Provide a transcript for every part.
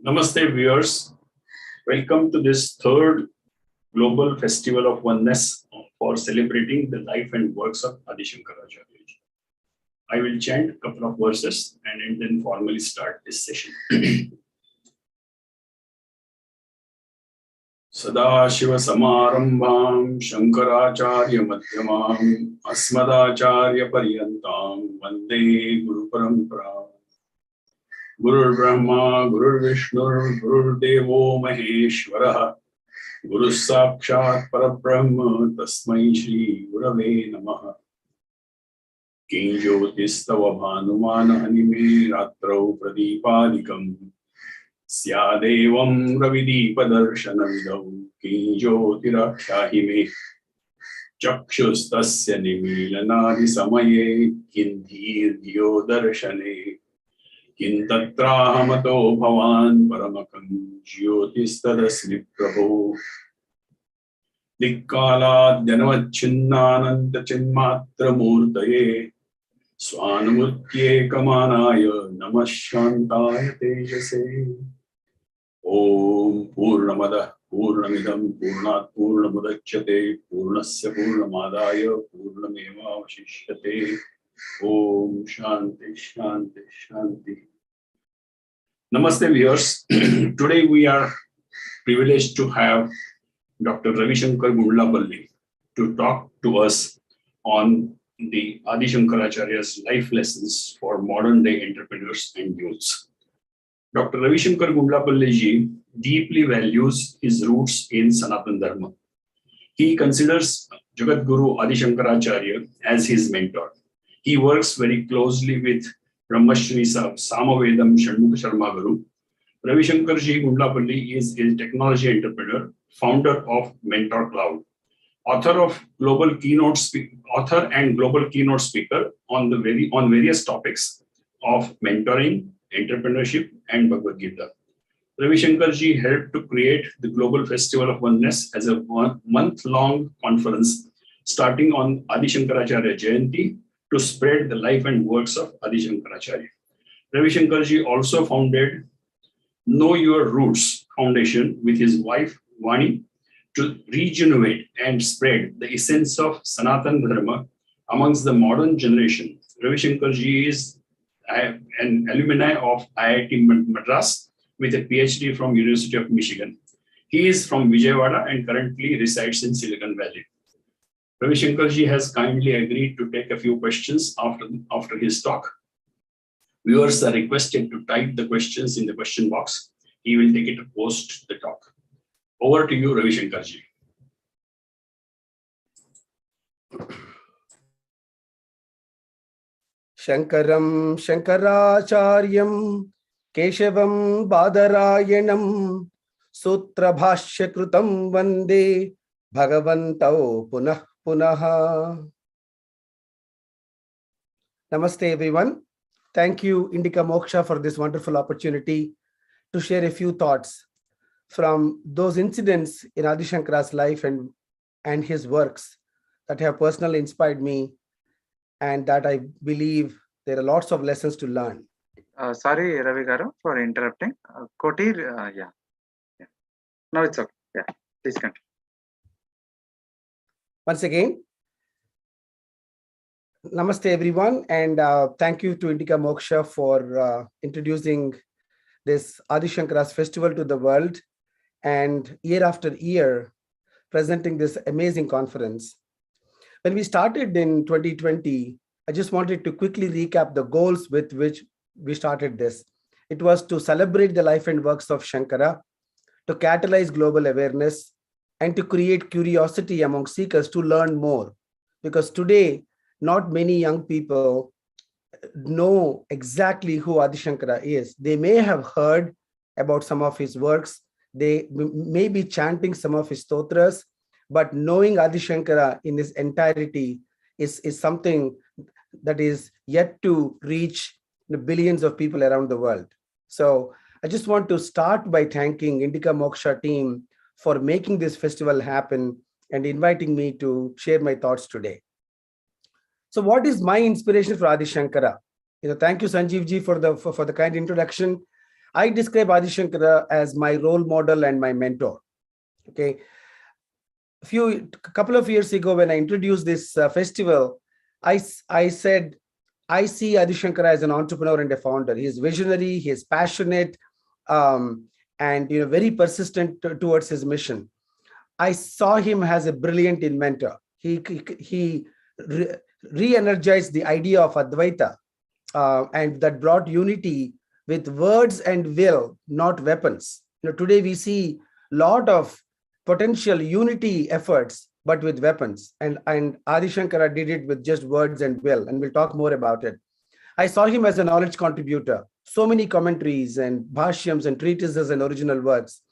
Namaste viewers, welcome to this third Global Festival of Oneness for celebrating the life and works of Adi Shankaracharya. I will chant a couple of verses and then formally start this session. Sadashiva Samarambham Shankaracharya Madhyamam Asmadacharya Paryantam Vande Guru-Parampara. Guru Brahma, Guru Vishnu, Guru Devo Maheshwara, Guru Sakshat Parabrahma, Tasmai Shri Gurave Namaha. Kinjyotistava Bhanumana Anime Ratrau Pradipadikam Syadevam Ravidipa Darshana Vidau Kinjyotirakhyahime Chakshustasya Nimilanadi Samaye Kindhir Diyo Darshane Kintatrahamato Bhavan Paramakam Jyotistadasmi Prabhu Dikkalat Janavacchinnananda Chinmatra Murtaye Swanamurtye Kamanaya Namashantaya Tejase Om Purnamada Purnamidam Purnat Purnamudachyate Purnasya Purnamadaya Purnameva Vashishyate Om Shanti Shanti Shanti. Namaste viewers. Today we are privileged to have Dr. Ravishankar Gundlapalli to talk to us on the Adi Shankaracharya's life lessons for modern day entrepreneurs and youths. Dr. Ravishankar Gundlapalli ji deeply values his roots in Sanatana Dharma. He considers Jagadguru Adi Shankaracharya as his mentor. He works very closely with Brahmashri Samavedam Shanmukha Sharma Guru. Ravishankar Ji Gundlapalli is a technology entrepreneur, founder of Mentor Cloud, author and global keynote speaker on various topics of mentoring, entrepreneurship, and Bhagavad Gita. Ravishankar Ji helped to create the Global Festival of Oneness as a month-long conference starting on Adi Shankaracharya Jayanti to spread the life and works of Adi Shankaracharya. Ravishankar Ji also founded Know Your Roots Foundation with his wife Vani to regenerate and spread the essence of Sanatana Dharma amongst the modern generation. Ravishankar Ji is an alumni of IIT Madras with a PhD from University of Michigan. He is from Vijayawada and currently resides in Silicon Valley. Ravishankar Ji has kindly agreed to take a few questions after his talk. Viewers are requested to type the questions in the question box. He will take it post the talk. Over to you, Ravishankar Ji. Shankaram Shankaracharyam Keshavam Badarayanam Sutra Bhashya Krutam Vande Bhagavantau Punah Punaha. Namaste everyone. Thank you Indica Moksha for this wonderful opportunity to share a few thoughts from those incidents in Adi Shankara's life and his works that have personally inspired me and that I believe there are lots of lessons to learn. Sorry, Ravi Garu, for interrupting. Kotir, yeah. Now it's okay. Yeah, please continue. Once again, namaste everyone, and thank you to Indica Moksha for introducing this Adi Shankara's festival to the world and year after year presenting this amazing conference. When we started in 2020, I just wanted to quickly recap the goals with which we started this. It was to celebrate the life and works of Shankara, to catalyze global awareness, and to create curiosity among seekers to learn more. Because today, not many young people know exactly who Adi Shankara is. They may have heard about some of his works. They may be chanting some of his stotras, but knowing Adi Shankara in his entirety is something that is yet to reach the billions of people around the world. So I just want to start by thanking Indica Moksha team for making this festival happen and inviting me to share my thoughts today. So what is my inspiration for Adi Shankara? Thank you, Sanjeev ji, for the kind introduction. I describe Adi Shankara as my role model and my mentor. Okay. Couple of years ago, when I introduced this festival, I said, I see Adi Shankara as an entrepreneur and a founder. He is visionary, he is passionate, and very persistent towards his mission. I saw him as a brilliant inventor. He re-energized the idea of Advaita, and that brought unity with words and will, not weapons. Today we see a lot of potential unity efforts, but with weapons. And Adi Shankara did it with just words and will, and we'll talk more about it. I saw him as a knowledge contributor, so many commentaries and bhashyams and treatises and original works.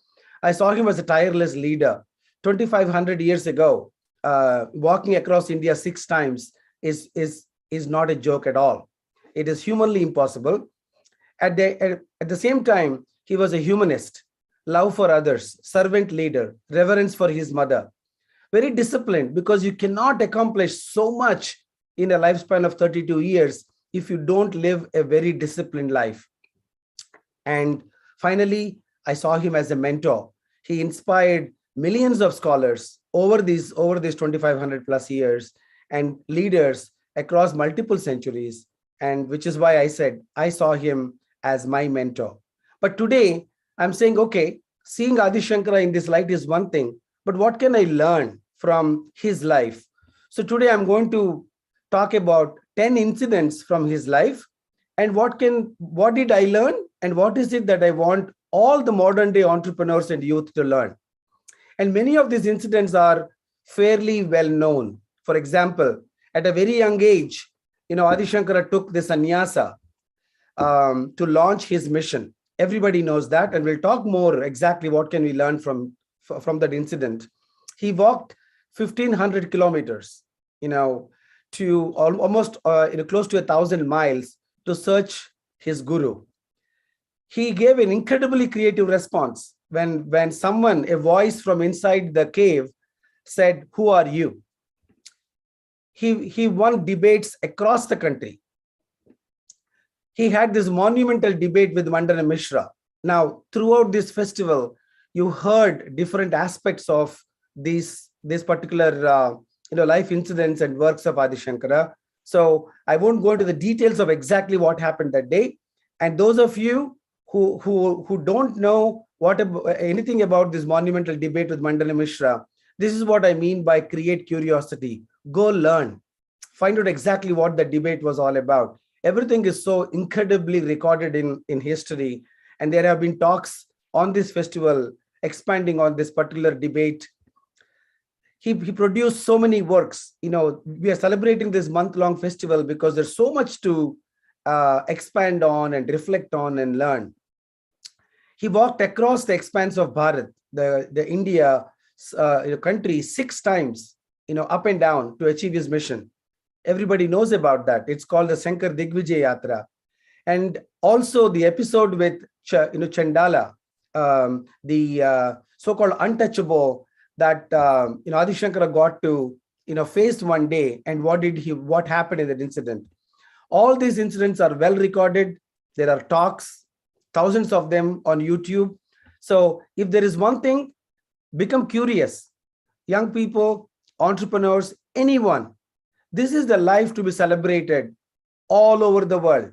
I saw him as a tireless leader. 2,500 years ago, walking across India 6 times is not a joke at all. It is humanly impossible. At the same time, he was a humanist, love for others, servant leader, reverence for his mother. Very disciplined, because you cannot accomplish so much in a lifespan of 32 years if you don't live a very disciplined life. And finally, I saw him as a mentor. He inspired millions of scholars over these 2,500 plus years and leaders across multiple centuries. And which is why I said I saw him as my mentor. But today I'm saying, okay, seeing Adi Shankara in this light is one thing, but what can I learn from his life? So today I'm going to talk about 10 incidents from his life, and what did I learn, and what is it that I want all the modern day entrepreneurs and youth to learn. And many of these incidents are fairly well known. For example, at a very young age, Adi Shankara took the sanyasa to launch his mission. Everybody knows that, and we'll talk more exactly what can we learn from that incident. He walked 1,500 kilometers, to almost close to 1,000 miles to search his guru. He gave an incredibly creative response when someone, a voice from inside the cave, said, "Who are you?" He won debates across the country. He had this monumental debate with Mandana Misr. Now, throughout this festival, you heard different aspects of this particular life incidents and works of Adi Shankara. So I won't go into the details of exactly what happened that day. And those of you who don't know anything about this monumental debate with Mandana Misr, this is what I mean by create curiosity. Go learn. Find out exactly what the debate was all about. Everything is so incredibly recorded in history. And there have been talks on this festival expanding on this particular debate. He produced so many works. We are celebrating this month-long festival because there's so much to expand on and reflect on and learn. He walked across the expanse of Bharath, the India country, 6 times, up and down to achieve his mission. Everybody knows about that. It's called the Shankar Digvijay Yatra. And also the episode with Chandala, the so-called untouchable that Adi Shankara got to face one day, and what happened in that incident. All these incidents are well recorded. There are talks, thousands of them on YouTube. So if there is one thing, become curious. Young people, entrepreneurs, anyone. This is the life to be celebrated all over the world.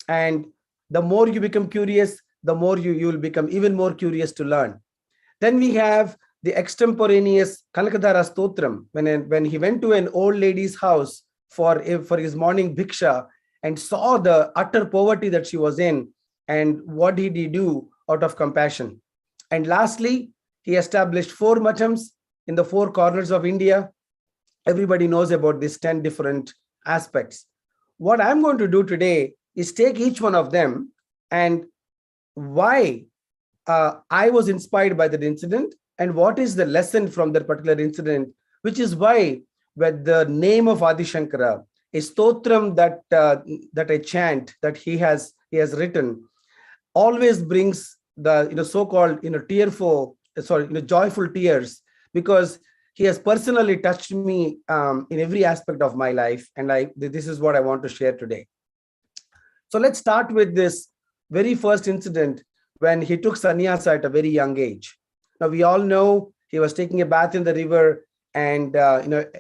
And the more you become curious, the more you will become even more curious to learn. Then we have the extemporaneous Kanakadhara Stothram, when he went to an old lady's house for his morning bhiksha and saw the utter poverty that she was in, and what did he do out of compassion. And lastly, he established 4 mathams in the 4 corners of India. Everybody knows about these 10 different aspects. What I'm going to do today is take each one of them and why I was inspired by that incident, and what is the lesson from that particular incident, which is why with the name of Adi Shankara, a stotram that I chant, that he has written, always brings the so-called joyful tears, because he has personally touched me in every aspect of my life, and this is what I want to share today. So let's start with this very first incident, when he took sannyasa at a very young age. Now, we all know he was taking a bath in the river, and an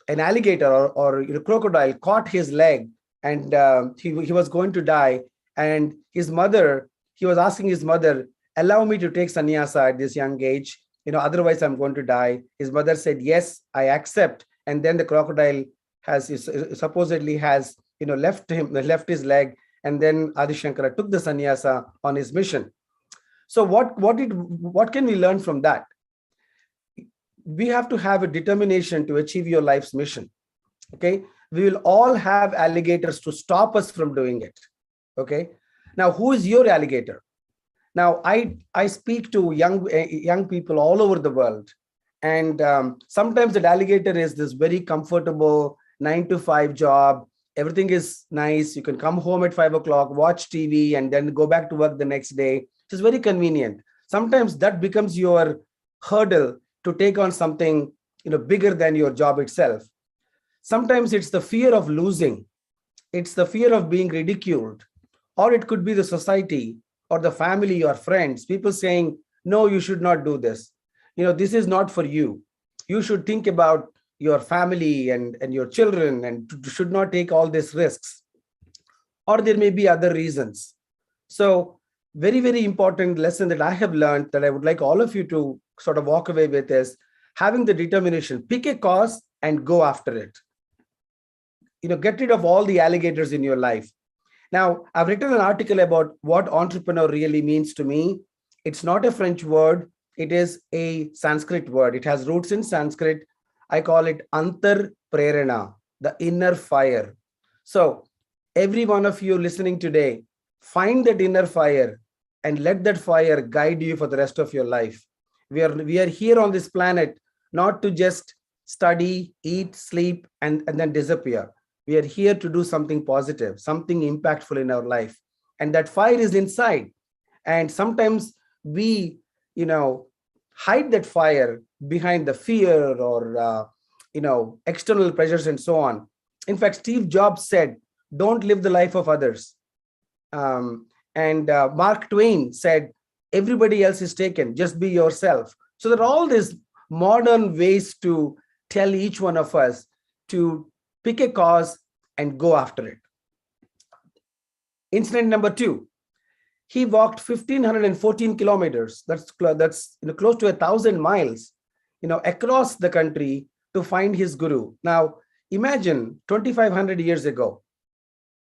alligator or a crocodile caught his leg, and he was going to die. And his mother, he was asking his mother, allow me to take sannyasa at this young age, otherwise I'm going to die. His mother said, yes, I accept. And then the crocodile supposedly has left his leg, and then Adi Shankara took the sannyasa on his mission. So what can we learn from that? We have to have a determination to achieve your life's mission. Okay, we will all have alligators to stop us from doing it. Okay, now who is your alligator? Now I speak to young people all over the world, and sometimes the alligator is this very comfortable 9-to-5 job. Everything is nice. You can come home at 5 o'clock, watch TV, and then go back to work the next day. It is very convenient. Sometimes that becomes your hurdle to take on something bigger than your job itself. Sometimes it's the fear of losing. It's the fear of being ridiculed, or it could be the society or the family or friends, people saying, no, you should not do this. This is not for you. You should think about your family and your children, and should not take all these risks. Or there may be other reasons. So very, very important lesson that I have learned that I would like all of you to sort of walk away with is having the determination. Pick a cause and go after it. Get rid of all the alligators in your life. Now, I've written an article about what entrepreneur really means to me. It's not a French word. It is a Sanskrit word. It has roots in Sanskrit. I call it Antar Prerana, the inner fire. So every one of you listening today, find that inner fire and let that fire guide you for the rest of your life. We are here on this planet not to just study, eat, sleep, and then disappear. We are here to do something positive, something impactful in our life. And that fire is inside. And sometimes we, hide that fire behind the fear or, external pressures and so on. In fact, Steve Jobs said, don't live the life of others. And Mark Twain said, everybody else is taken, just be yourself. So there are all these modern ways to tell each one of us to pick a cause and go after it. Incident number 2, he walked 1,514 kilometers. That's close to 1,000 miles, across the country to find his guru. Now, imagine 2,500 years ago,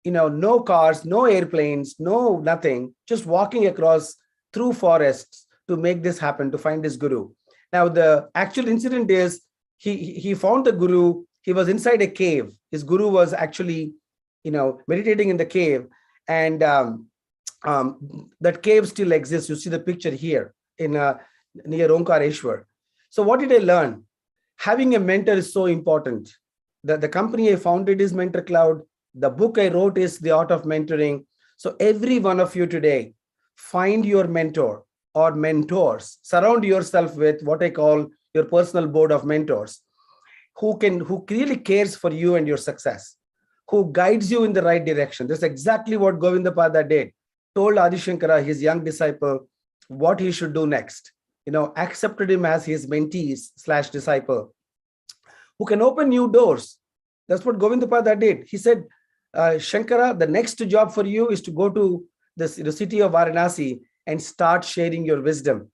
no cars, no airplanes, no nothing, just walking across through forests to make this happen, to find his guru. Now, the actual incident is he found the guru. He was inside a cave. His guru was actually, meditating in the cave, and that cave still exists. You see the picture here in near Omkareshwar. So what did I learn? Having a mentor is so important. The company I founded is Mentor Cloud. The book I wrote is The Art of Mentoring. So every one of you today, find your mentor or mentors. Surround yourself with what I call your personal board of mentors, who really cares for you and your success, who guides you in the right direction. That's exactly what Govindapad did. Told Adi Shankara, his young disciple, what he should do next. Accepted him as his mentee/disciple, who can open new doors. That's what Govindapad did. He said, Shankara, the next job for you is to go to the city of Varanasi and start sharing your wisdom.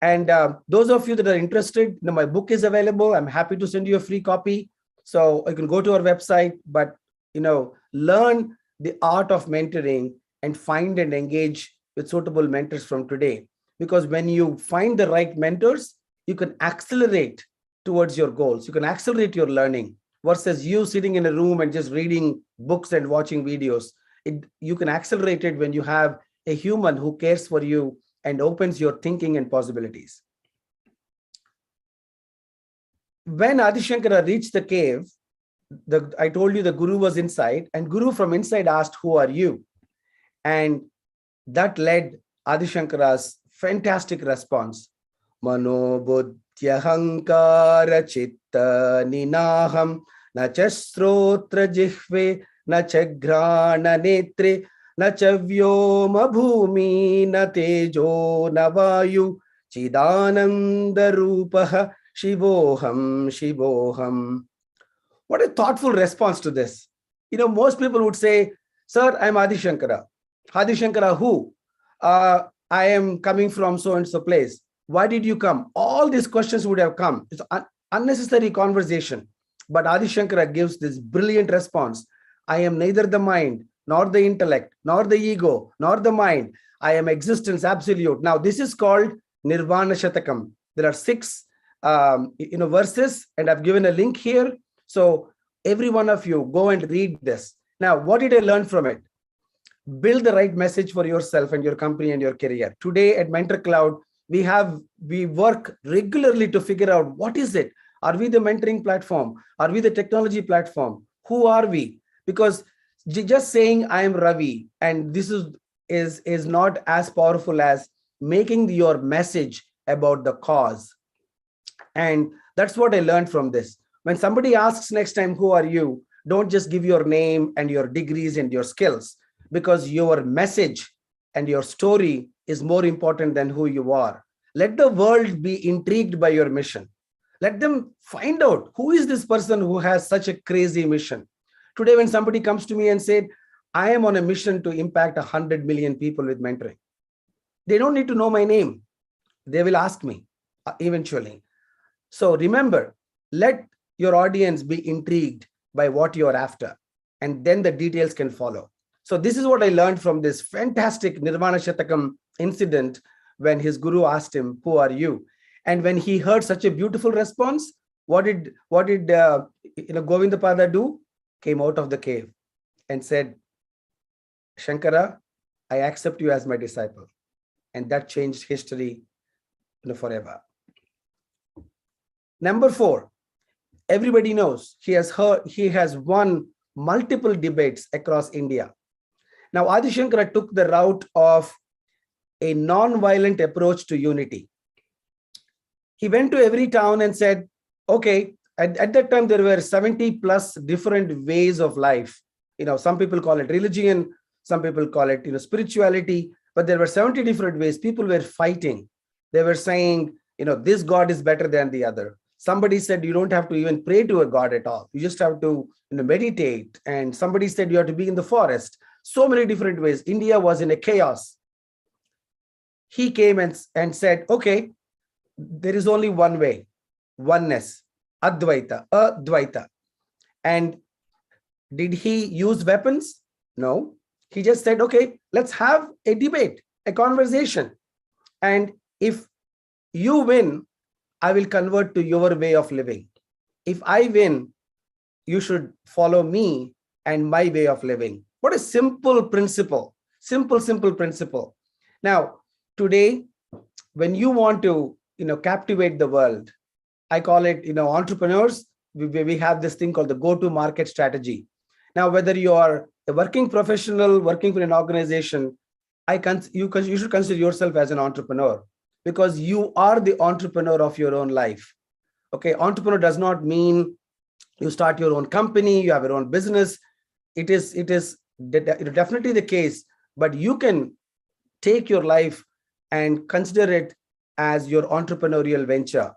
And those of you that are interested, my book is available. I'm happy to send you a free copy. So you can go to our website, but learn the art of mentoring and find and engage with suitable mentors from today. Because when you find the right mentors, you can accelerate towards your goals. You can accelerate your learning versus you sitting in a room and just reading books and watching videos. You can accelerate it when you have a human who cares for you and opens your thinking and possibilities. When Adi Shankara reached the cave, I told you the guru was inside, and guru from inside asked, who are you? And that led Adi Shankara's fantastic response. Mano buddhya hankara chitta ninaham na cha srotra jihve na cha grana netre na chavyoma bhumi na tejo na vayu chidananda rupaha shivoham shivoham. What a thoughtful response to this. Most people would say, sir, I'm Adi Shankara. Adi Shankara who? I am coming from so and so place. Why did you come? All these questions would have come. It's unnecessary conversation. But Adi Shankara gives this brilliant response. I am neither the mind, nor the intellect, nor the ego, nor the mind. I am existence absolute. Now, this is called Nirvana Shatakam. There are 6 verses, and I've given a link here. So every one of you go and read this. Now, what did I learn from it? Build the right message for yourself and your company and your career. Today at Mentor Cloud, we work regularly to figure out what is it. Are we the mentoring platform? Are we the technology platform? Who are we? Because just saying I am Ravi and this is not as powerful as making your message about the cause. And that's what I learned from this. When somebody asks next time, who are you? Don't just give your name and your degrees and your skills, because your message and your story is more important than who you are. Let the world be intrigued by your mission. Let them find out who is this person who has such a crazy mission. Today, when somebody comes to me and said, I am on a mission to impact 100 million people with mentoring, they don't need to know my name. They will ask me eventually. So remember, let your audience be intrigued by what you're after, and then the details can follow. So this is what I learned from this fantastic Nirvana Shatakam incident when his guru asked him, who are you? And when he heard such a beautiful response, what did Govindapada do? Came out of the cave and said, Shankara, I accept you as my disciple. And that changed history forever. Number 4, everybody knows he has won multiple debates across India. Now, Adi Shankara took the route of a non-violent approach to unity. He went to every town and said, okay, at that time, there were 70 plus different ways of life. Some people call it religion, some people call it, spirituality, but there were 70 different ways. People were fighting. They were saying, this God is better than the other. Somebody said you don't have to even pray to a God at all. You just have to meditate. And somebody said you have to be in the forest. So many different ways. India was in a chaos. He came and said, okay, there is only one way, oneness, Advaita. And did he use weapons? No. He just said, okay, let's have a debate, a conversation. And if you win, I will convert to your way of living. If I win, you should follow me and my way of living. What a simple principle, simple principle. Now, today, when you want to, captivate the world, I call it, entrepreneurs, we have this thing called the go-to-market strategy. Now, whether you are a working professional, working for an organization, you should consider yourself as an entrepreneur, because you are the entrepreneur of your own life. Okay, entrepreneur does not mean you start your own company, you have your own business. It is definitely the case, but you can take your life and consider it as your entrepreneurial venture.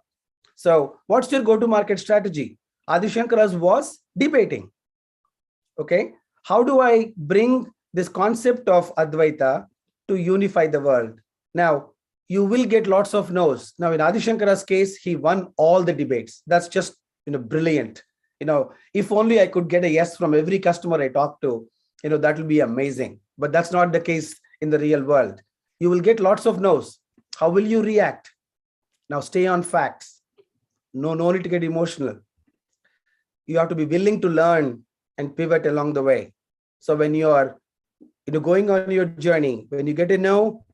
So what's your go-to-market strategy? Adi Shankara's was debating. Okay, how do I bring this concept of Advaita to unify the world? Now, you will get lots of no's. Now, in Adi Shankara's case, he won all the debates. That's just, brilliant. If only I could get a yes from every customer I talk to, that will be amazing. But that's not the case in the real world. You will get lots of no's. How will you react? Now, stay on facts. No need to get emotional. You have to be willing to learn and pivot along the way. So when you are, going on your journey, when you get a no,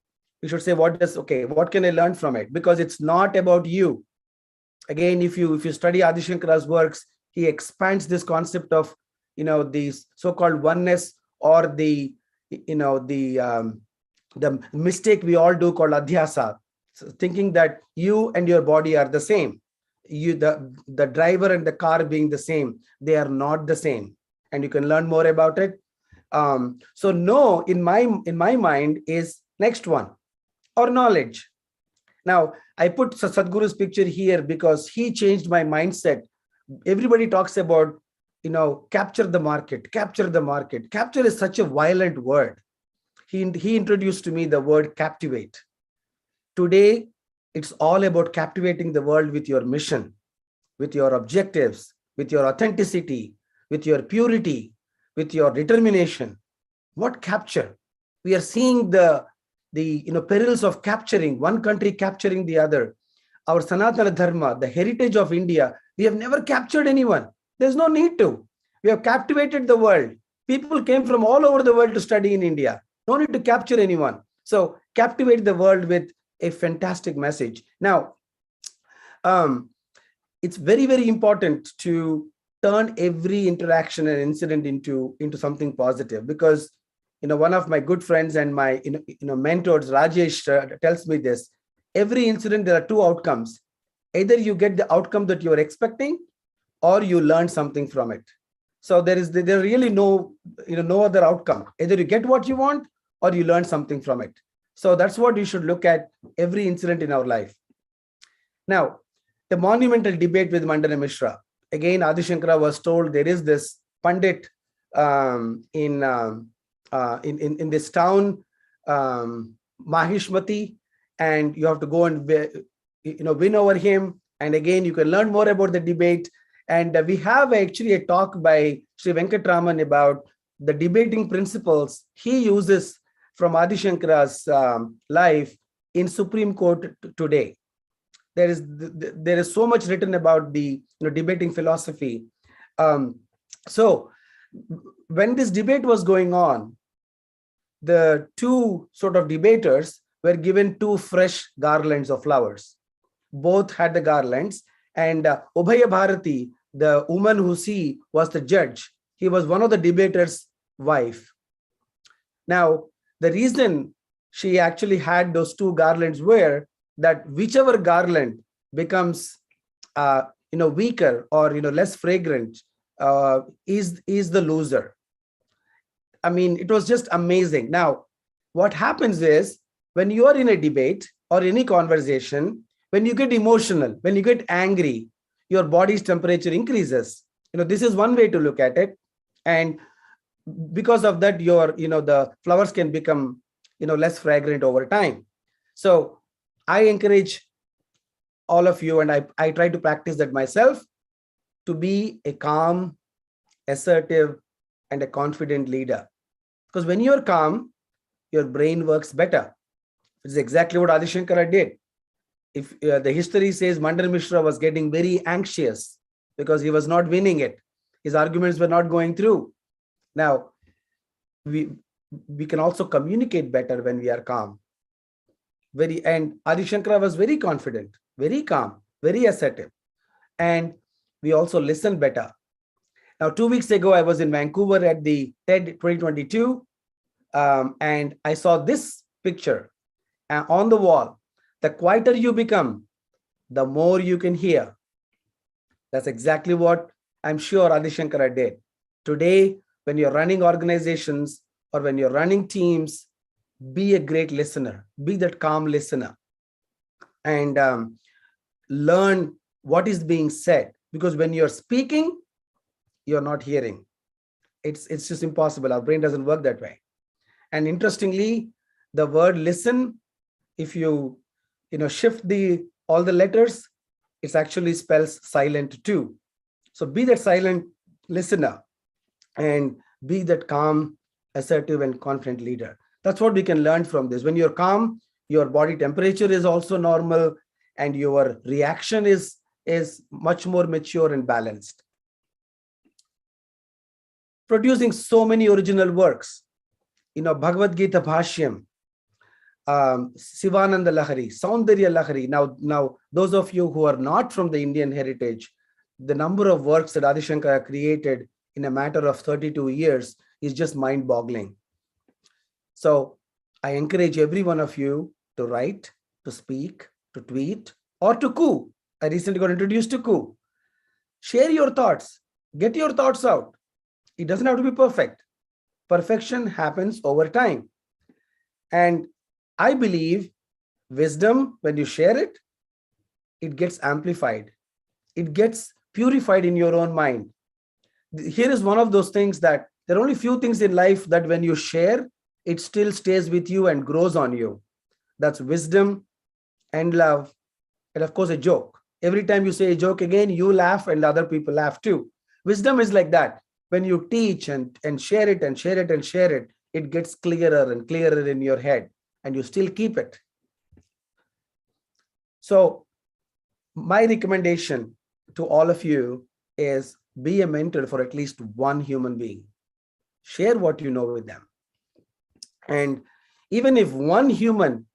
you should say, what can I learn from it? Because it's not about you. Again, if you study Adi Shankara's works, he expands this concept of, the so-called oneness, or the mistake we all do called adhyasa, thinking that you and your body are the same. The driver and the car being the same, they are not the same. And you can learn more about it. So know in my mind is next one, or knowledge. Now, I put Sadhguru's picture here because he changed my mindset. Everybody talks about, capture the market, capture the market. Capture is such a violent word. He introduced to me the word captivate. Today, it's all about captivating the world with your mission, with your objectives, with your authenticity, with your purity, with your determination. What capture? We are seeing the perils of capturing, one country capturing the other. Our Sanatana Dharma, the heritage of India, we have never captured anyone. There's no need to. We have captivated the world. People came from all over the world to study in India. No need to capture anyone. So captivate the world with a fantastic message. Now, it's very, very important to turn every interaction and incident into something positive, because one of my good friends and my mentors, Rajesh, tells me this: every incident, there are two outcomes. Either you get the outcome that you're expecting, or you learn something from it. So there really no other outcome. Either you get what you want, or you learn something from it. So that's what you should look at every incident in our life. Now, the monumental debate with Mandana Misra. Again, Adi Shankara was told there is this Pandit in this town, Mahishmati, and you have to go and win over him. And again, you can learn more about the debate. And we have actually a talk by Sri Venkatraman about the debating principles he uses from Adi Shankara's life in Supreme Court today. There is so much written about the debating philosophy. So when this debate was going on, the two sort of debaters were given two fresh garlands of flowers. Both had the garlands, and Ubhaya Bharati, the woman who was the judge. He was one of the debater's wife. Now, the reason she actually had those two garlands were that whichever garland becomes weaker or less fragrant is the loser. I mean, it was just amazing. Now, what happens is when you are in a debate or any conversation, when you get emotional, when you get angry, your body's temperature increases. This is one way to look at it. And because of that, the flowers can become, less fragrant over time. So I encourage all of you, and I try to practice that myself, to be a calm, assertive, and a confident leader. Because when you're calm, your brain works better. It's exactly what Adi Shankara did. If the history says Mandana Misra was getting very anxious because he was not winning it. His arguments were not going through. Now, we can also communicate better when we are calm. And Adi Shankara was very confident, very calm, very assertive. And we also listen better. Now, 2 weeks ago, I was in Vancouver at the TED 2022, and I saw this picture on the wall. The quieter you become, the more you can hear. That's exactly what I'm sure Adi Shankara did. Today, when you're running organizations or when you're running teams, be a great listener, be that calm listener, and learn what is being said. Because when you're speaking, you're not hearing. It's just impossible. Our brain doesn't work that way. And interestingly, the word listen, if you shift all the letters, it actually spells silent too. So be that silent listener and be that calm, assertive, and confident leader. That's what we can learn from this. When you're calm, your body temperature is also normal, and your reaction is much more mature and balanced. Producing so many original works, Bhagavad Gita Bhashyam, Sivananda Lahari, Saundarya Lahari. Now, those of you who are not from the Indian heritage, the number of works that Adi Shankara created in a matter of 32 years is just mind-boggling. So I encourage every one of you to write, to speak, to tweet, or to CoE. I recently got introduced to CoE. Share your thoughts. Get your thoughts out. It doesn't have to be perfect. Perfection happens over time. And I believe wisdom, when you share it, it gets amplified. It gets purified in your own mind. Here is one of those things that there are only few things in life that when you share, it still stays with you and grows on you. That's wisdom and love, and of course a joke. Every time you say a joke again, you laugh and other people laugh too. Wisdom is like that. When you teach and share it and share it and share it, it gets clearer and clearer in your head, and you still keep it. So my recommendation to all of you is be a mentor for at least one human being. Share what you know with them. And even if one human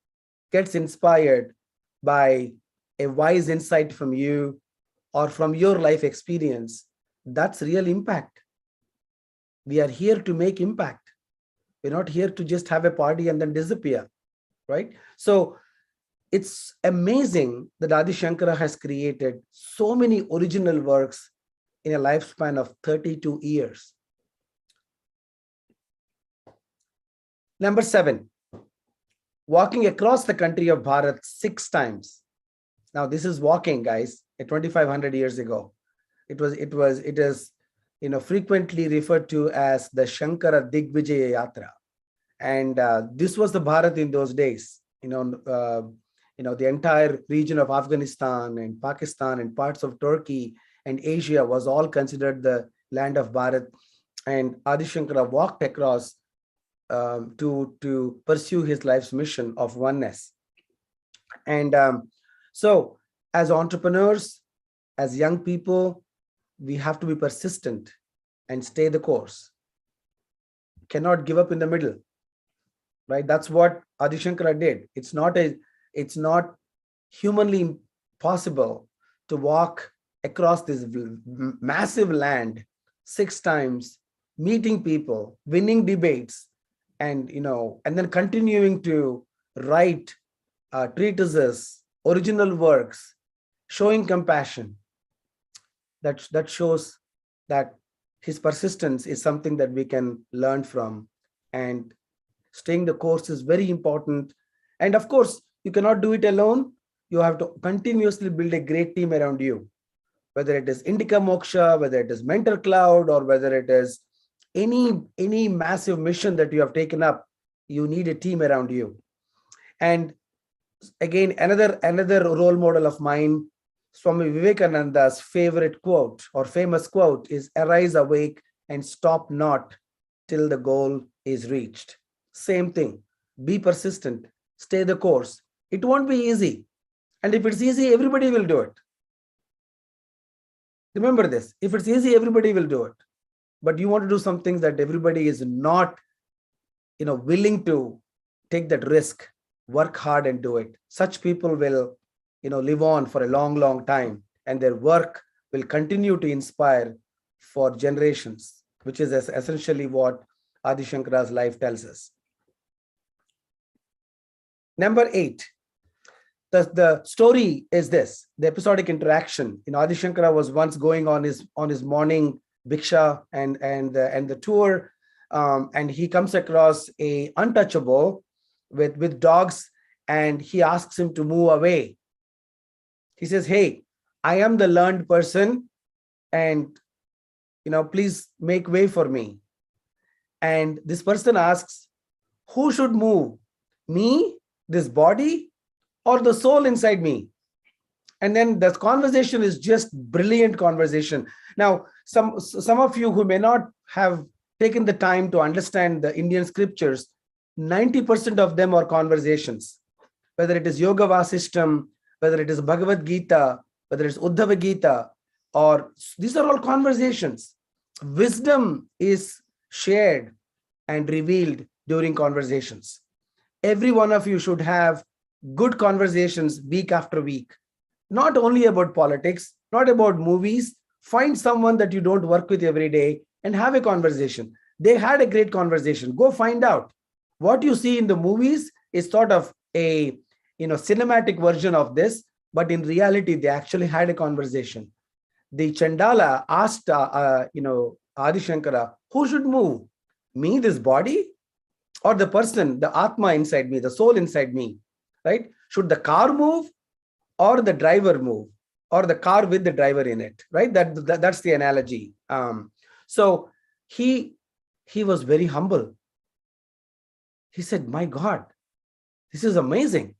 gets inspired by a wise insight from you or from your life experience, that's real impact. We are here to make impact. We're not here to just have a party and then disappear, right? So it's amazing that Adi Shankara has created so many original works in a lifespan of 32 years. Number 7, walking across the country of Bharath 6 times. Now this is walking, guys, 2,500 years ago. It is frequently referred to as the Shankara Digvijaya Yatra. And this was the Bharat in those days. The entire region of Afghanistan and Pakistan and parts of Turkey and Asia was all considered the land of Bharat. And Adi Shankara walked across to pursue his life's mission of oneness. And so as entrepreneurs, as young people, we have to be persistent and stay the course. Cannot give up in the middle, right? That's what Adi Shankara did. It's not humanly possible to walk across this massive land 6 times, meeting people, winning debates, and then continuing to write treatises, original works, showing compassion. That shows that his persistence is something that we can learn from, and staying the course is very important. And of course, you cannot do it alone. You have to continuously build a great team around you, whether it is Indica Moksha, whether it is Mental Cloud, or whether it is any massive mission that you have taken up. You need a team around you. And again, another role model of mine, Swami Vivekananda's favorite quote or famous quote is, "Arise, awake, and stop not till the goal is reached." Same thing. Be persistent. Stay the course. It won't be easy. And if it's easy, everybody will do it. Remember this. If it's easy, everybody will do it. But you want to do some things that everybody is not, willing to take that risk. Work hard and do it. Such people will, live on for a long, long time, and their work will continue to inspire for generations, which is essentially what Adi Shankara's life tells us. Number 8, the story is this: the episodic interaction. Adi Shankara was once going on his morning bhiksha and the tour, and he comes across a untouchable with dogs, and he asks him to move away. He says, "Hey, I am the learned person, and please make way for me." And this person asks, "Who should move? Me, this body, or the soul inside me?" And then the conversation is just brilliant conversation. Now, some of you who may not have taken the time to understand the Indian scriptures, 90% of them are conversations. Whether it is Yoga Vasishtam, whether it is Bhagavad Gita, whether it's Uddhava Gita, or these are all conversations. Wisdom is shared and revealed during conversations. Every one of you should have good conversations week after week. Not only about politics, not about movies. Find someone that you don't work with every day and have a conversation. They had a great conversation. Go find out. What you see in the movies is sort of a cinematic version of this, but in reality, they actually had a conversation. The Chandala asked Adi Shankara, "Who should move? Me, this body, or the person, the Atma inside me, the soul inside me, right? Should the car move or the driver move, or the car with the driver in it, right? That's the analogy. So he was very humble. He said, my God, this is amazing.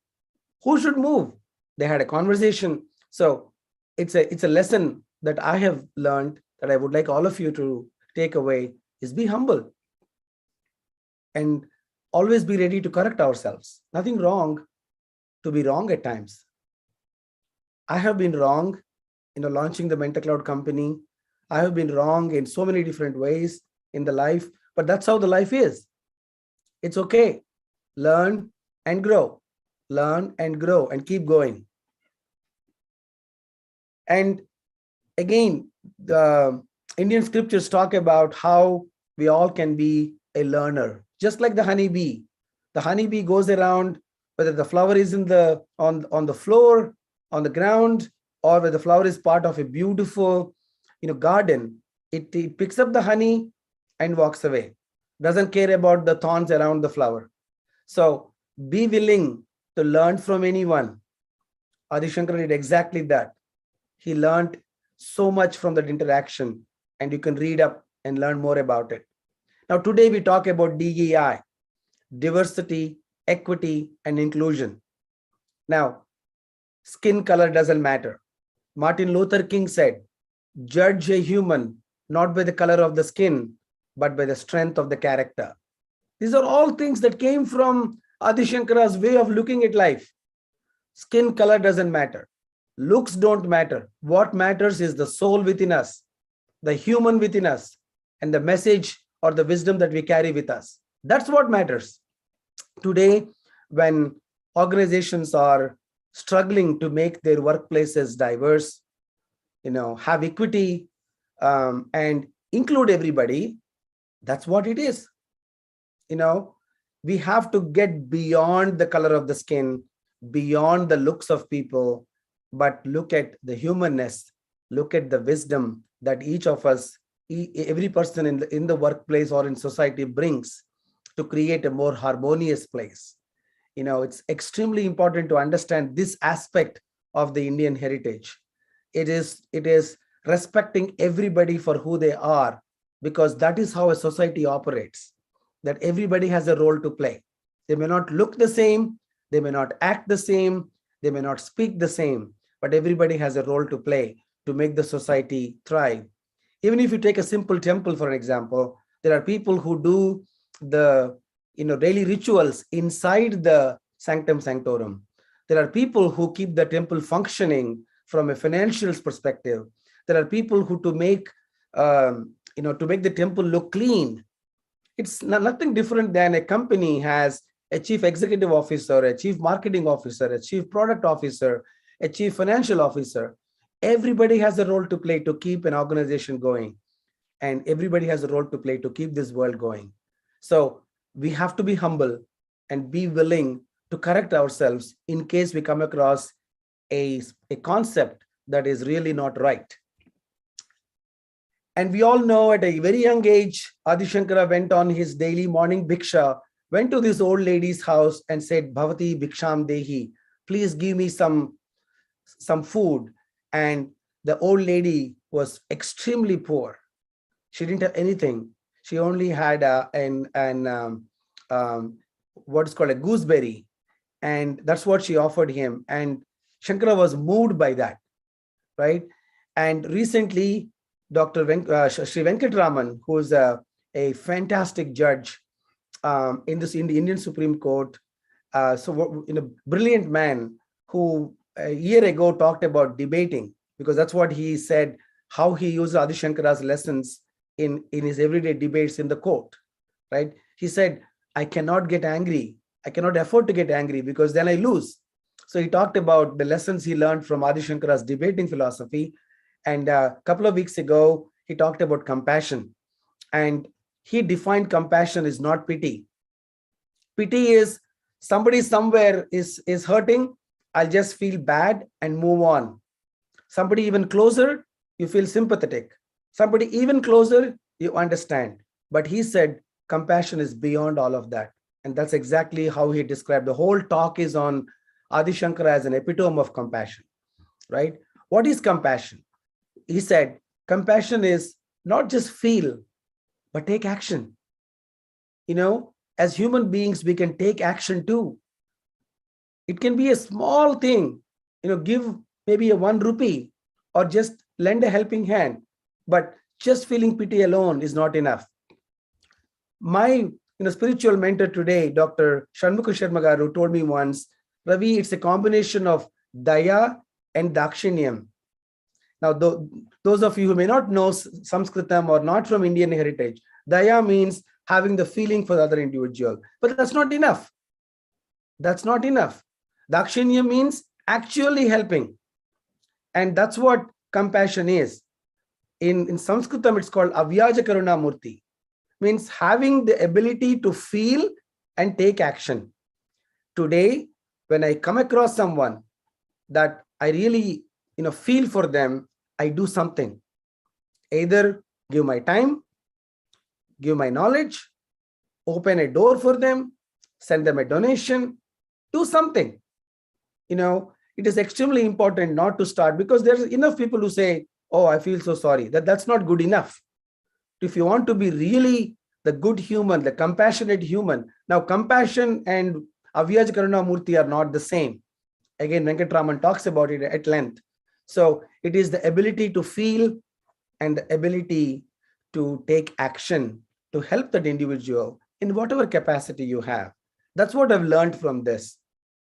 Who should move? They had a conversation. So it's a lesson that I have learned that I would like all of you to take away is be humble and always be ready to correct ourselves. Nothing wrong to be wrong at times. I have been wrong, launching the Mental Cloud company. I have been wrong in so many different ways in the life, but that's how the life is. It's okay. Learn and grow. Learn and grow and keep going. And again, the Indian scriptures talk about how we all can be a learner, just like the honeybee. The honeybee goes around, whether the flower is on the floor, on the ground, or whether the flower is part of a beautiful garden. It picks up the honey and walks away. Doesn't care about the thorns around the flower. So be willing to learn from anyone. Adi Shankara did exactly that. He learned so much from that interaction, and you can read up and learn more about it. Now, today we talk about DEI, diversity, equity, and inclusion. Now, skin color doesn't matter. Martin Luther King said, judge a human not by the color of the skin, but by the strength of the character. These are all things that came from Adi Shankara's way of looking at life. Skin color doesn't matter. Looks don't matter. What matters is the soul within us, the human within us, and the message or the wisdom that we carry with us. That's what matters. Today, when organizations are struggling to make their workplaces diverse, have equity, and include everybody, that's what it is. We have to get beyond the color of the skin, beyond the looks of people, but look at the humanness, look at the wisdom that each of us, every person in the workplace or in society brings to create a more harmonious place. It's extremely important to understand this aspect of the Indian heritage. It is respecting everybody for who they are, because that is how a society operates, that everybody has a role to play. They may not look the same, they may not act the same, they may not speak the same, but everybody has a role to play to make the society thrive. Even if you take a simple temple, for example, there are people who do the daily rituals inside the sanctum sanctorum. There are people who keep the temple functioning from a financial perspective. There are people who to make the temple look clean. It's nothing different than a company has a chief executive officer, a chief marketing officer, a chief product officer, a chief financial officer. Everybody has a role to play to keep an organization going, and everybody has a role to play to keep this world going. So we have to be humble and be willing to correct ourselves in case we come across a concept that is really not right. And we all know at a very young age, Adi Shankara went on his daily morning bhiksha, went to this old lady's house and said, Bhavati Bhiksham Dehi, please give me some food. And the old lady was extremely poor. She didn't have anything. She only had what's called a gooseberry. And that's what she offered him. And Shankara was moved by that, right? And recently, Dr. Sri Venkatraman, who is a fantastic judge in the Indian Supreme Court, brilliant man who a year ago talked about debating, because that's what he said, how he used Adi Shankara's lessons in his everyday debates in the court, right? He said, I cannot get angry. I cannot afford to get angry because then I lose. So he talked about the lessons he learned from Adi Shankara's debating philosophy. And a couple of weeks ago, he talked about compassion. And he defined compassion is not pity. Pity is somebody somewhere is hurting. I'll just feel bad and move on. Somebody even closer, you feel sympathetic. Somebody even closer, you understand. But he said, compassion is beyond all of that. And that's exactly how he described. The whole talk is on Adi Shankara as an epitome of compassion, right? What is compassion? He said, compassion is not just feel, but take action. As human beings, we can take action too. It can be a small thing, give maybe a 1 rupee or just lend a helping hand, but just feeling pity alone is not enough. My spiritual mentor today, Dr. Shanmukha Sharma Garu, told me once, Ravi, it's a combination of daya and dakshinyam. Now, those of you who may not know Sanskritam or not from Indian heritage, daya means having the feeling for the other individual. But that's not enough. That's not enough. Dakshinyam means actually helping. And that's what compassion is. In Sanskritam, it's called Avyaja Karuna Murti. Means having the ability to feel and take action. Today, when I come across someone that I really feel for them, I do something. Either give my time, give my knowledge, open a door for them, send them a donation, do something. It is extremely important not to start, because there's enough people who say, oh, I feel so sorry. That's not good enough. If you want to be really the good human, the compassionate human, now compassion and Avyaja Karuna Murti are not the same. Again, Venkatraman talks about it at length. So it is the ability to feel and the ability to take action to help that individual in whatever capacity you have. That's what I've learned from this.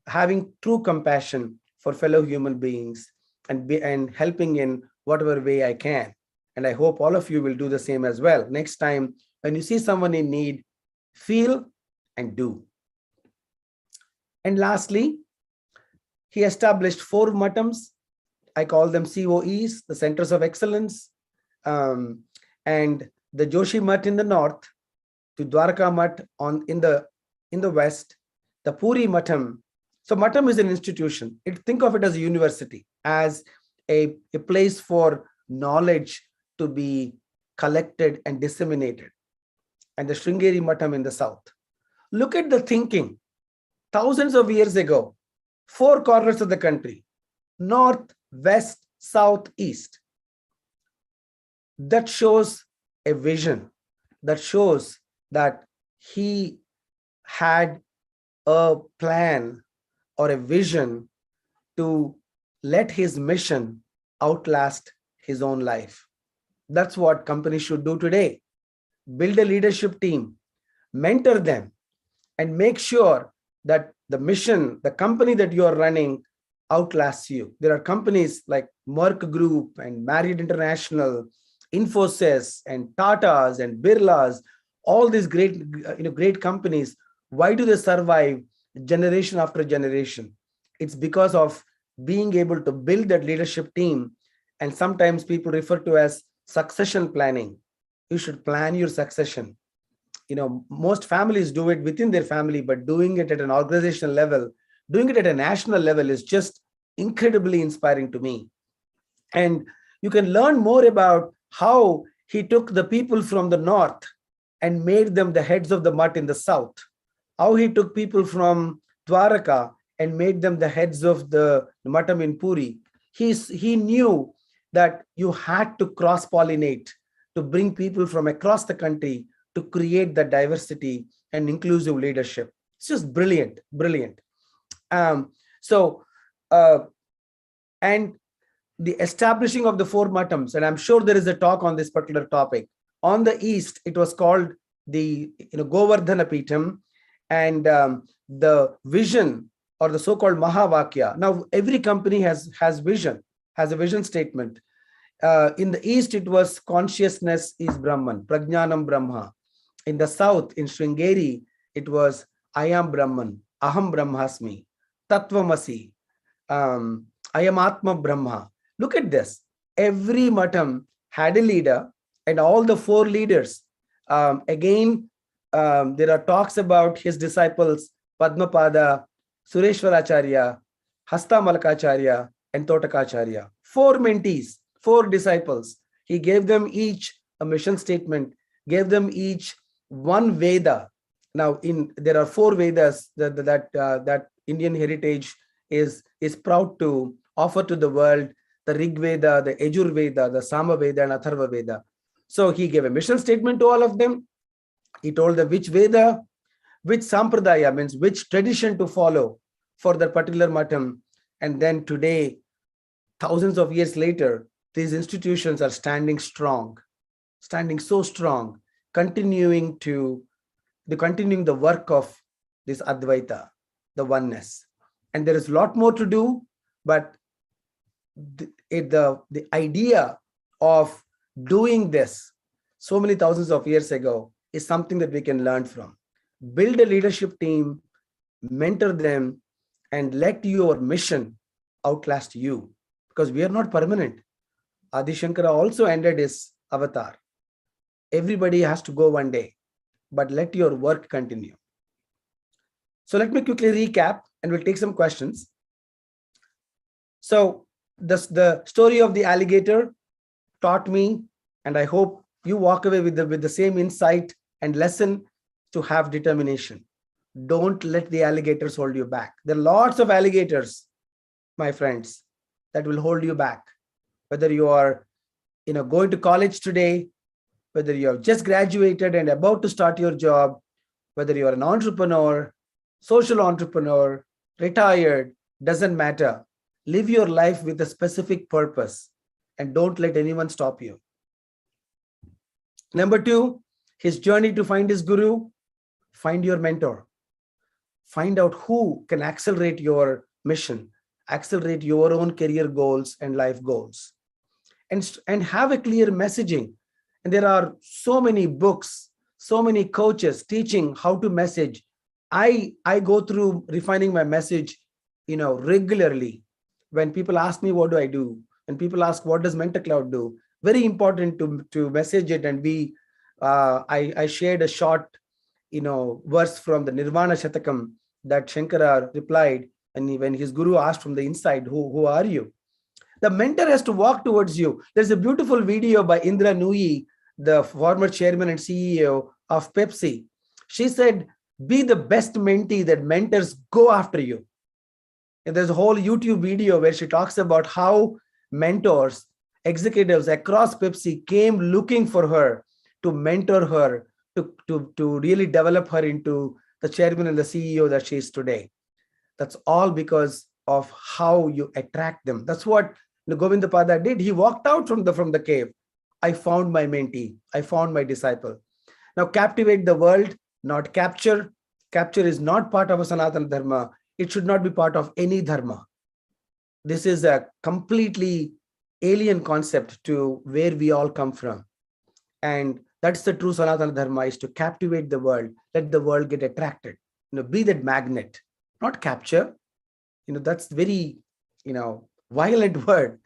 Having true compassion for fellow human beings and helping in whatever way I can. And I hope all of you will do the same as well. Next time, when you see someone in need, feel and do. And lastly, he established 4 mathams. I call them CoEs, the centers of excellence. And the Joshi Math in the north, to Dwarka Math in the west, the Puri Matham. So Matham is an institution. Think of it as a university, as a place for knowledge to be collected and disseminated. And the Sringeri Matham in the south. Look at the thinking. Thousands of years ago, 4 corners of the country, north, west, south, east. That shows a vision. That shows that he had a plan or a vision to let his mission outlast his own life. That's what companies should do today. Build a leadership team, mentor them, and make sure that the mission, the company that you are running, outlasts you. There are companies like Merck Group and Marriott International, Infosys and Tatas and Birlas, all these great companies. Why do they survive generation after generation? It's because of being able to build that leadership team. And sometimes people refer to as succession planning. You should plan your succession. Most families do it within their family, but doing it at an organizational level, doing it at a national level is just incredibly inspiring to me. And you can learn more about how he took the people from the north and made them the heads of the math in the south. How he took people from Dwaraka and made them the heads of the matham in Puri. He knew that you had to cross-pollinate to bring people from across the country to create the diversity and inclusive leadership. It's just brilliant, brilliant. And the establishing of the 4 mathams, and I'm sure there is a talk on this particular topic. On the east, it was called the Govardhana Pitham, and the vision or the so-called Mahavakya. Now, every company has vision, has a vision statement. In the east, it was consciousness is Brahman, Prajnanam Brahma. In the south, in Sringeri, it was I am Brahman, Aham Brahmasmi, Tattvamasi, I am Atma Brahma. Look at this. Every matham had a leader, and all the 4 leaders. Again, there are talks about his disciples, Padmapada, Sureshwaracharya, Hasta Malakacharya, and Totakacharya. 4 mentees, 4 disciples. He gave them each a mission statement, gave them each one Veda. Now, there are 4 Vedas that Indian heritage is proud to offer to the world: the Rig Veda, the Yajur Veda, the Sama Veda, and Atharva Veda. So he gave a mission statement to all of them. He told them which Veda, which Sampradaya, means which tradition to follow for that particular matam. And then today, thousands of years later, these institutions are standing strong, standing so strong, continuing the work of this Advaita, the oneness. And there is a lot more to do, but the idea of doing this so many thousands of years ago is something that we can learn from. Build a leadership team, mentor them, and let your mission outlast you, because we are not permanent. Adi Shankara also ended his avatar. Everybody has to go one day, but let your work continue. So let me quickly recap and we'll take some questions. So the story of the alligator taught me, and I hope you walk away with the same insight and lesson, to have determination. Don't let the alligators hold you back. There are lots of alligators, my friends, that will hold you back. Whether you are going to college today, whether you have just graduated and about to start your job, whether you are an entrepreneur, social entrepreneur, retired, doesn't matter. Live your life with a specific purpose and don't let anyone stop you. Number 2, his journey to find his guru. Find your mentor. Find out who can accelerate your mission, accelerate your own career goals and life goals, and have a clear messaging. And there are so many books, so many coaches teaching how to message. I go through refining my message, regularly. When people ask me, what do I do? And people ask, what does Mentor Cloud do? Very important to message it. And I shared a short, verse from the Nirvana Shatakam that Shankara replied. And when his guru asked from the inside, who are you? The mentor has to walk towards you. There's a beautiful video by Indra Nooyi, the former chairman and CEO of Pepsi. She said, be the best mentee that mentors go after you. And there's a whole YouTube video where she talks about how mentors, executives across Pepsi came looking for her to mentor her, to really develop her into the chairman and the CEO that she is today. That's all because of how you attract them. That's what Govindapada did. He walked out from the cave. I found my mentee. I found my disciple. Now captivate the world, not capture. Capture is not part of a Sanatana Dharma. It should not be part of any Dharma. This is a completely alien concept to where we all come from. And that's the true Sanatana Dharma, is to captivate the world. Let the world get attracted. Be that magnet, not capture. That's very, violent word.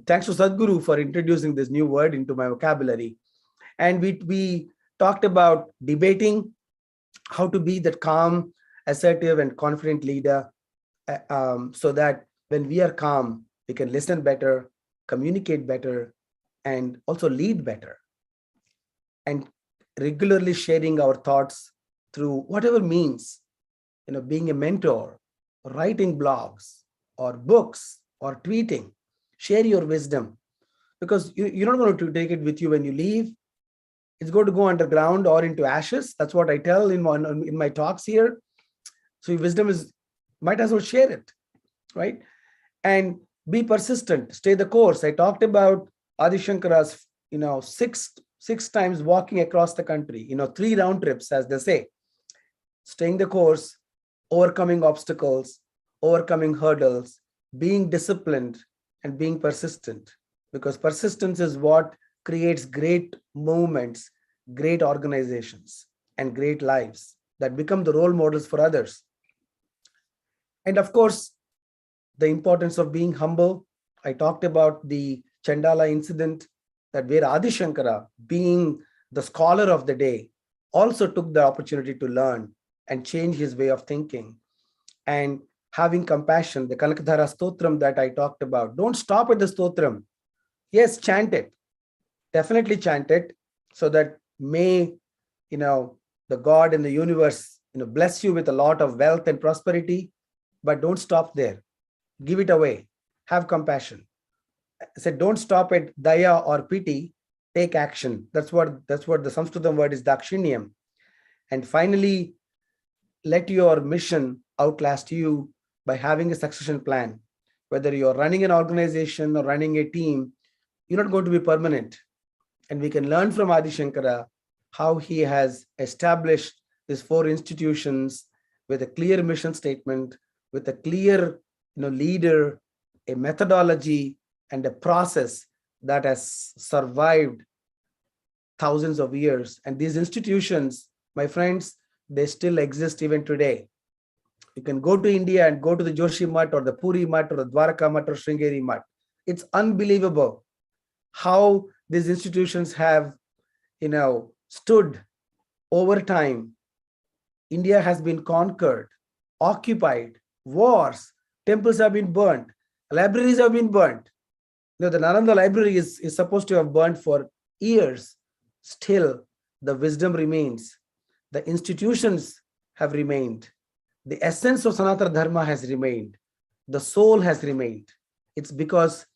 Thanks to Sadhguru for introducing this new word into my vocabulary. And we talked about debating, how to be that calm, assertive, and confident leader, so that when we are calm, we can listen better, communicate better, and also lead better. And regularly sharing our thoughts through whatever means, being a mentor, writing blogs or books or tweeting. Share your wisdom, because you're not going to take it with you when you leave. It's going to go underground or into ashes. That's what I tell in my talks here. So your wisdom might as well share it, right? And be persistent, stay the course. I talked about Adi Shankara's, six times walking across the country, 3 round trips, as they say. Staying the course, overcoming obstacles, overcoming hurdles, being disciplined, and being persistent, because persistence is what creates great movements, great organizations, and great lives that become the role models for others. And of course, the importance of being humble. I talked about the Chandala incident, that where Adi Shankara, being the scholar of the day, also took the opportunity to learn and change his way of thinking. And having compassion, the Kanakadhara Stothram that I talked about. Don't stop at the Stothram. Yes, chant it. Definitely chant it, so that may the God in the universe, bless you with a lot of wealth and prosperity, but don't stop there. Give it away. Have compassion. I said, don't stop at daya or pity. Take action. That's what the Sanskritam word is, dakshinyam. And finally, let your mission outlast you by having a succession plan. Whether you're running an organization or running a team, you're not going to be permanent. And we can learn from Adi Shankara how he has established these 4 institutions with a clear mission statement, with a clear leader, a methodology, and a process that has survived thousands of years. And these institutions, my friends, they still exist even today. You can go to India and go to the Joshi Mutt or the Puri Mutt or the Dwarka Mutt or Sringeri Mutt. It's unbelievable how these institutions have, stood over time. India has been conquered, occupied, wars, temples have been burnt, libraries have been burnt. The Nalanda library is supposed to have burnt for years. Still, the wisdom remains. The institutions have remained. The essence of Sanatana Dharma has remained. The soul has remained. It's because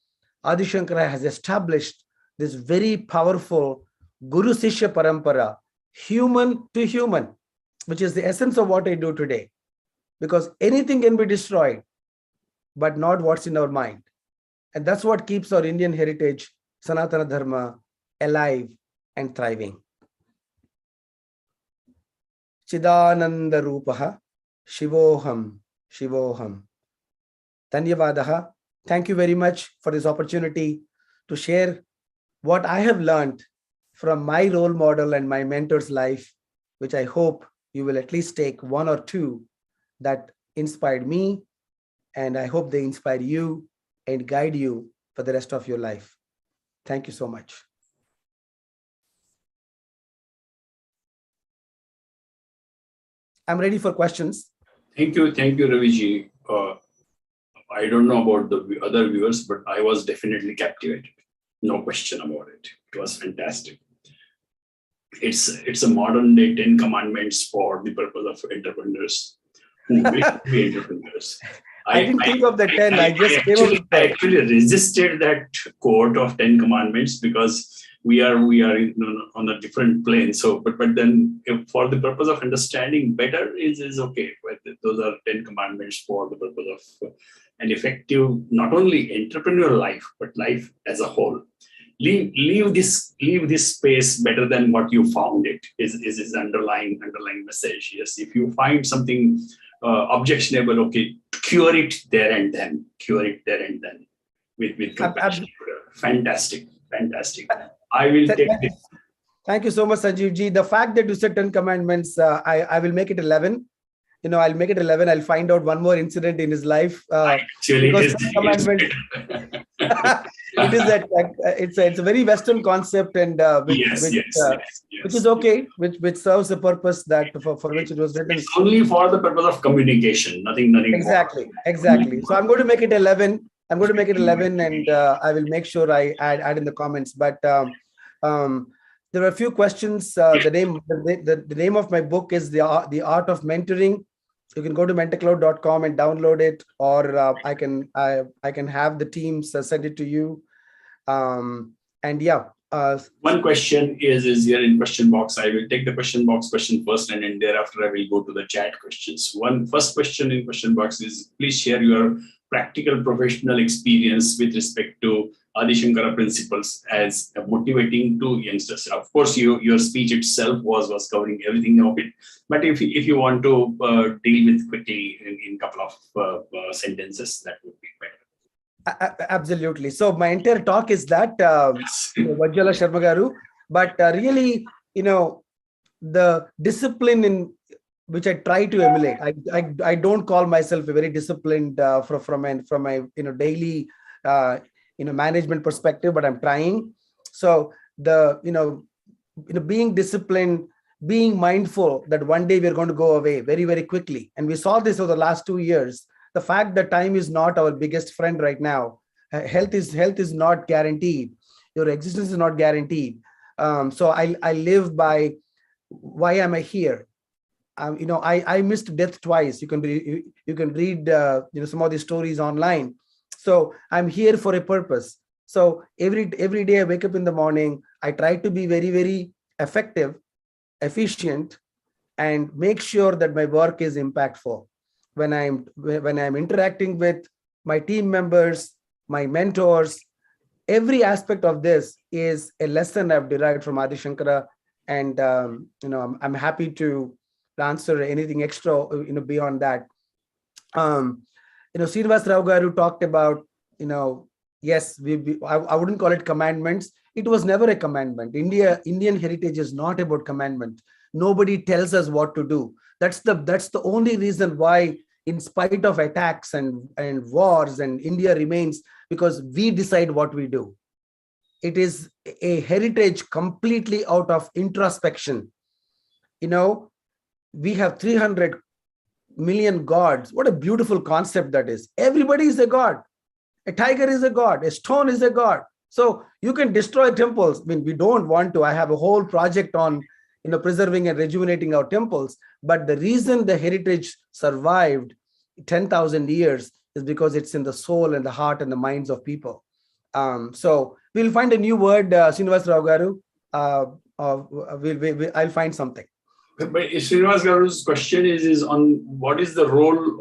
Adi Shankara has established this very powerful Guru Sishya Parampara, human to human, which is the essence of what I do today. Because anything can be destroyed, but not what's in our mind. And that's what keeps our Indian heritage, Sanatana Dharma, alive and thriving. Chidananda Rupaha, Shivoham, Shivoham. Dhanyavadaha. Thank you very much for this opportunity to share what I have learned from my role model and my mentor's life, which I hope you will at least take 1 or 2 that inspired me, and I hope they inspire you and guide you for the rest of your life. Thank you so much. I'm ready for questions. Thank you, Raviji. I don't know about the other viewers, but I was definitely captivated. No question about it. It was fantastic. It's a modern day 10 commandments for the purpose of entrepreneurs who wish to be entrepreneurs. I didn't think of the 10. I actually resisted that quote of 10 commandments because we are on a different plane. So, but then for the purpose of understanding better is okay. But those are 10 commandments for the purpose of an effective, not only entrepreneurial life, but life as a whole. Leave this space better than what you found it is his underlying message. Yes, if you find something objectionable, okay, cure it there and then. With compassion. Fantastic. I will take this. Thank you so much, Sanjeev ji. The fact that you said 10 commandments, I will make it 11. I'll make it 11. I'll find out one more incident in his life. Actually, because 10 commandments, it's a very Western concept, and which is okay, which serves the purpose that for which it was written. It's only for the purpose of communication, nothing exactly. So I'm going to make it 11. And I will make sure I add in the comments. But there are a few questions. The name of my book is The Art of Mentoring. You can go to mentorcloud.com and download it, or I can have the teams send it to you. And yeah. One question is here in question box. I will take the question box question first, and then thereafter I will go to the chat questions. First question in question box is, please share your practical professional experience with respect to Adi Shankara principles as motivating to youngsters. Of course, your speech itself was covering everything of it, but if you want to deal with quickly in a couple of sentences, that would be better. Absolutely. So my entire talk is that Vajjala Sharma Garu, but really, the discipline in which I try to emulate. I don't call myself a very disciplined from my daily management perspective, but I'm trying. So being disciplined, being mindful that one day we're going to go away very, very quickly, and we saw this over the last 2 years. The fact that time is not our biggest friend right now. Health is not guaranteed. Your existence is not guaranteed. So I live by why am I here? I missed death twice. You can read some of these stories online. So I'm here for a purpose. So every day I wake up in the morning, I try to be very, very effective, efficient, and make sure that my work is impactful. When I'm interacting with my team members, my mentors, every aspect of this is a lesson I've derived from Adi Shankara, and I'm happy to answer anything extra beyond that. Srinivas Rao Garu talked about, yes, I wouldn't call it commandments. It was never a commandment. Indian heritage is not about commandment. Nobody tells us what to do. That's the only reason why, in spite of attacks and wars, and India remains, because we decide what we do. It is a heritage completely out of introspection. We have 300 million gods. What a beautiful concept that is. Everybody is a god. A tiger is a god. A stone is a god. So you can destroy temples. I mean, we don't want to. I have a whole project on preserving and rejuvenating our temples. But the reason the heritage survived 10,000 years is because it's in the soul and the heart and the minds of people. So we'll find a new word, Srinivas Rao Garu. I'll find something. But Srinivas Garu's question is on what is the role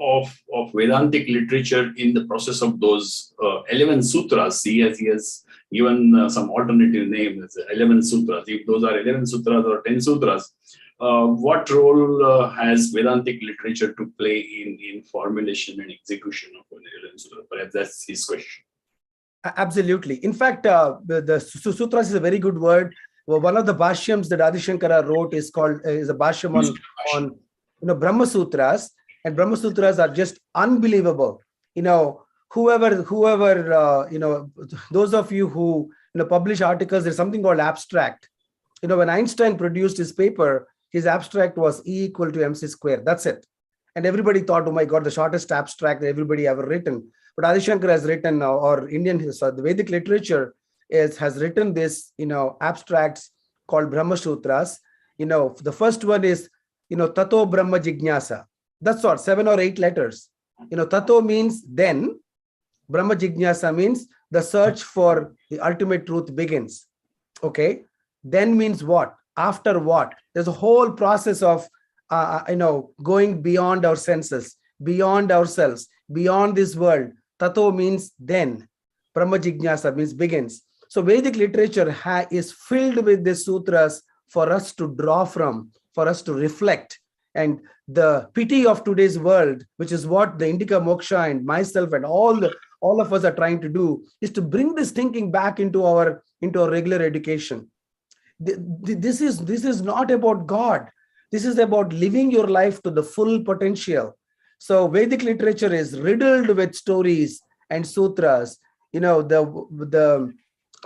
of Vedantic literature in the process of those 11 sutras. He has given some alternative names, 11 sutras. If those are 11 sutras or 10 sutras, what role has Vedantic literature to play in formulation and execution of 11 sutras? Perhaps that's his question. Absolutely. In fact, the sutras is a very good word. Well, one of the bhashyams that Adi Shankara wrote is a bhashyam on Brahma Sutras, and Brahma Sutras are just unbelievable. Whoever those of you who publish articles, there's something called abstract. When Einstein produced his paper, his abstract was E = mc squared. That's it. And everybody thought, oh my God, the shortest abstract that everybody ever written. But Adi Shankara has written, or the Vedic literature has written this, abstracts called Brahma Sutras. The first one is, Tato Brahma Jignasa. That's all, 7 or 8 letters. Tato means then. Brahma Jignasa means the search for the ultimate truth begins. Okay. Then means what? After what? There's a whole process of, going beyond our senses, beyond ourselves, beyond this world. Tato means then. Brahma Jignasa means begins. So Vedic literature is filled with these sutras for us to draw from, for us to reflect. And the pity of today's world, which is what the Indica Moksha and myself and all of us are trying to do, is to bring this thinking back into our regular education. This is not about God. This is about living your life to the full potential. So Vedic literature is riddled with stories and sutras.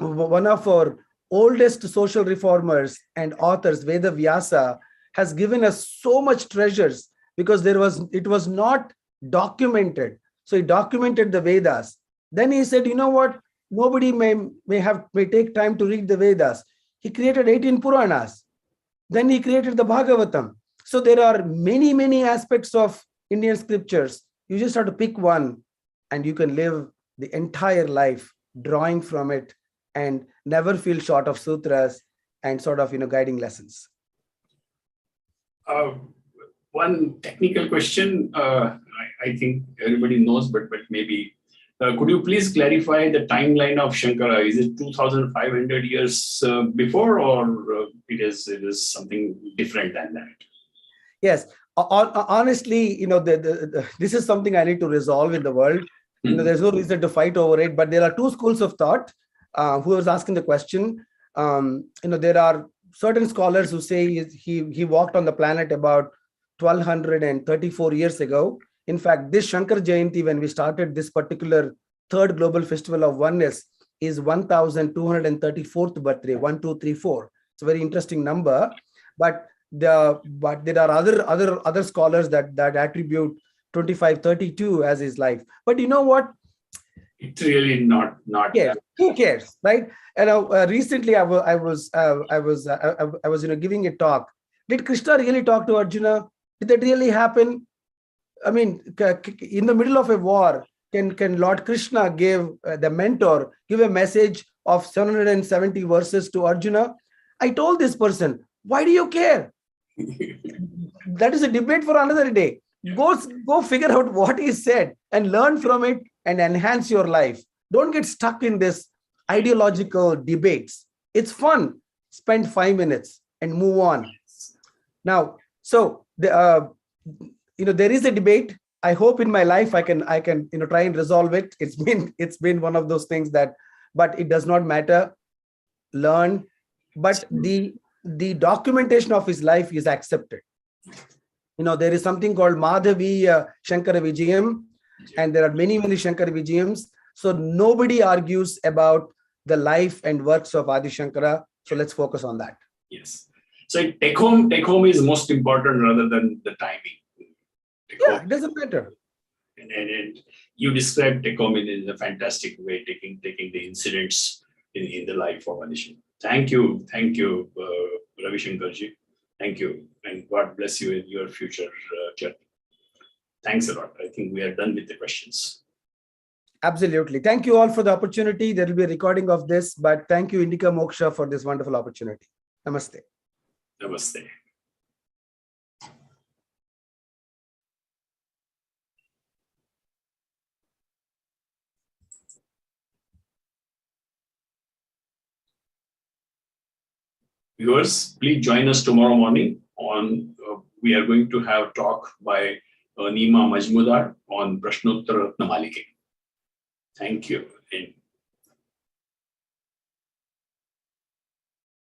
One of our oldest social reformers and authors, Veda Vyasa, has given us so much treasures because it was not documented. So he documented the Vedas. Then he said, what? Nobody may take time to read the Vedas. He created 18 Puranas. Then he created the Bhagavatam. So there are many, many aspects of Indian scriptures. You just have to pick one and you can live the entire life drawing from it and never feel short of sutras and sort of, guiding lessons. One technical question, I think everybody knows, but maybe, could you please clarify the timeline of Shankara? Is it 2,500 years before, or it is something different than that? Yes. Honestly, this is something I need to resolve in the world. There's no reason to fight over it, but there are two schools of thought. Who was asking the question? There are certain scholars who say he walked on the planet about 1,234 years ago. In fact, this Shankara Jayanti, when we started this particular third Global Festival of Oneness, is 1,234th birthday, 1234. It's a very interesting number, but there are other scholars that attribute 2532 as his life. But you know what? It's really not. Yeah, who cares, right? And recently I was giving a talk Did Krishna really talk to Arjuna? Did that really happen? I mean, in the middle of a war, can Lord Krishna give the mentor, give a message of 770 verses to Arjuna? I told this person, why do you care? That is a debate for another day. Go figure out what he said and learn from it and enhance your life. Don't get stuck in this ideological debates. It's fun. Spend 5 minutes and move on. Now, so there is a debate. I hope in my life I can try and resolve it. It's been one of those things but it does not matter. Learn, but the documentation of his life is accepted. There is something called Madhavi Shankara Vijayam, and there are many Shankara Vijayams. So nobody argues about the life and works of Adi Shankara. So let's focus on that. Yes. So take home is most important rather than the timing. Yeah, it doesn't matter. And you described take home in a fantastic way, taking the incidents in the life of Adi Shankara. Thank you, Ravishankar ji. Thank you, and God bless you in your future journey. Thanks a lot. I think we are done with the questions. Absolutely. Thank you all for the opportunity. There will be a recording of this, but thank you, Indica Moksha, for this wonderful opportunity. Namaste. Namaste. Viewers, please join us tomorrow morning we are going to have talk by Nima Majmudar on Prashnottara Ratnamalike. Thank you and